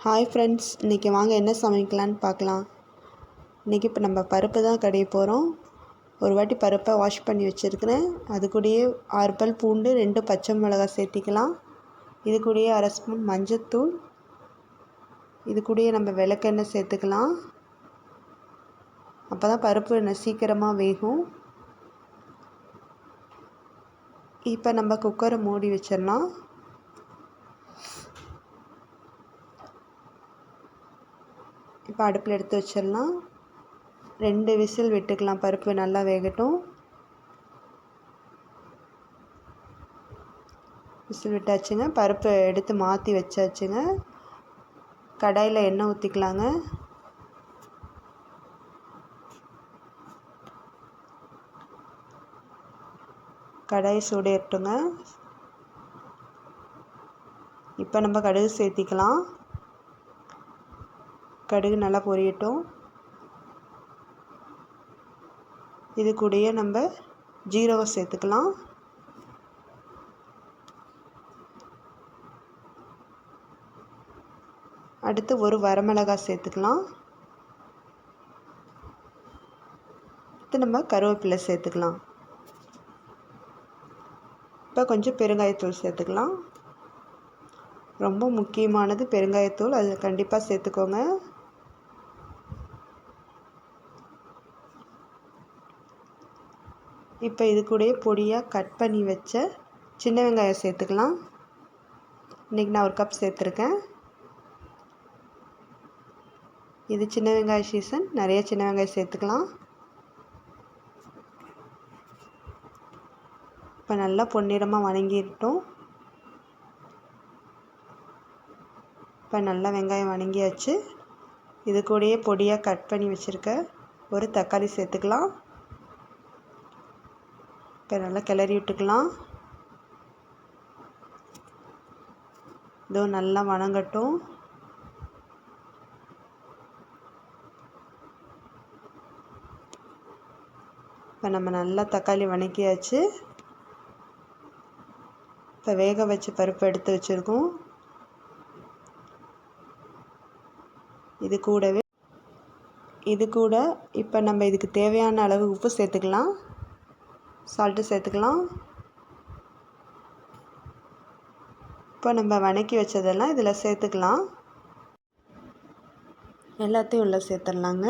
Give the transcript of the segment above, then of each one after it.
Hi friends, இன்றைக்கி வாங்க என்ன சமைக்கலான்னு பார்க்கலாம். இன்றைக்கி இப்போ நம்ம பருப்பு தான் கடைய போகிறோம். ஒரு வாட்டி பருப்பை வாஷ் பண்ணி வச்சுருக்கிறேன். அது கூடயே 6 பல் பூண்டு, 2 பச்சை மிளகாய் சேர்த்திக்கலாம். இது கூடயே 1/2 ஸ்பூன் மஞ்சத்தூள், இது கூடயே நம்ம விளக்கெண்ணெய் சேர்த்துக்கலாம். அப்போ தான் பருப்பு சீக்கிரமாக வேகும். இப்போ நம்ம குக்கரை மூடி வச்சிடலாம். இப்போ அடுப்பில் எடுத்து வச்சிடலாம். 2 விசில் விட்டுக்கலாம், பருப்பு நல்லா வேகட்டும். விசில் விட்டாச்சுங்க. பருப்பு எடுத்து மாற்றி வச்சாச்சுங்க. கடாயில் எண்ணெய் ஊற்றிக்கலாங்க. கடாய் சூடேறட்டுங்க. இப்போ நம்ம கடுகு சேர்த்திக்கலாம். கடுகு நல்லா பொரியட்டும். இது கூடயே நம்ம ஜீரகம் சேர்த்துக்கலாம். அடுத்து ஒரு வரமிளகாய் சேர்த்துக்கலாம். அடுத்து நம்ம கருவேப்பிலை சேர்த்துக்கலாம். இப்போ கொஞ்சம் பெருங்காயத்தூள் சேர்த்துக்கலாம். ரொம்ப முக்கியமானது பெருங்காயத்தூள், அது கண்டிப்பாக சேர்த்துக்கோங்க. இப்போ இது கூடயே பொடியாக கட் பண்ணி வச்ச சின்ன வெங்காயம் சேர்த்துக்கலாம். இன்றைக்கி நான் 1 கப் சேர்த்துருக்கேன். இது சின்ன வெங்காய சீசன், நிறைய சின்ன வெங்காயம் சேர்த்துக்கலாம். இப்போ நல்லா பொன்னிறமாக வணங்கிட்டோம். இப்போ நல்லா வெங்காயம் வணங்கியாச்சு. இது கூடயே பொடியாக கட் பண்ணி வச்சுருக்க ஒரு தக்காளி சேர்த்துக்கலாம். இப்போ நல்லா கிளறி விட்டுக்கலாம். இதோ நல்லா வணங்கட்டும். இப்போ நம்ம நல்லா தக்காளி வணக்கியாச்சு. இப்போ வேக வச்ச பருப்பு எடுத்து வச்சுருக்கோம். இது கூட இப்போ நம்ம இதுக்கு தேவையான அளவு உப்பு சேர்த்துக்கலாம். சால்ட்டு சேர்த்துக்கலாம். இப்போ நம்ம வணக்கி வச்சதெல்லாம் இதில் சேர்த்துக்கலாம். எல்லாத்தையும் உள்ளே சேர்த்துடலாங்க.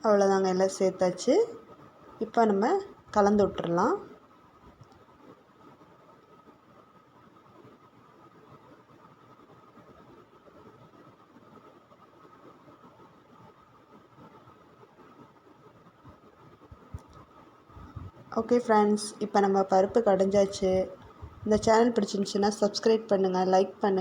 அவ்வளோதாங்க, எல்லாம் சேர்த்தாச்சு. இப்போ நம்ம கலந்து விட்டுறலாம். ஓகே ஃப்ரெண்ட்ஸ், இப்போ நம்ம பருப்பு கடைஞ்சாச்சு. இந்த சேனல் பிடிச்சிருந்துச்சுன்னா சப்ஸ்கிரைப் பண்ணுங்கள், லைக் பண்ணுங்கள்.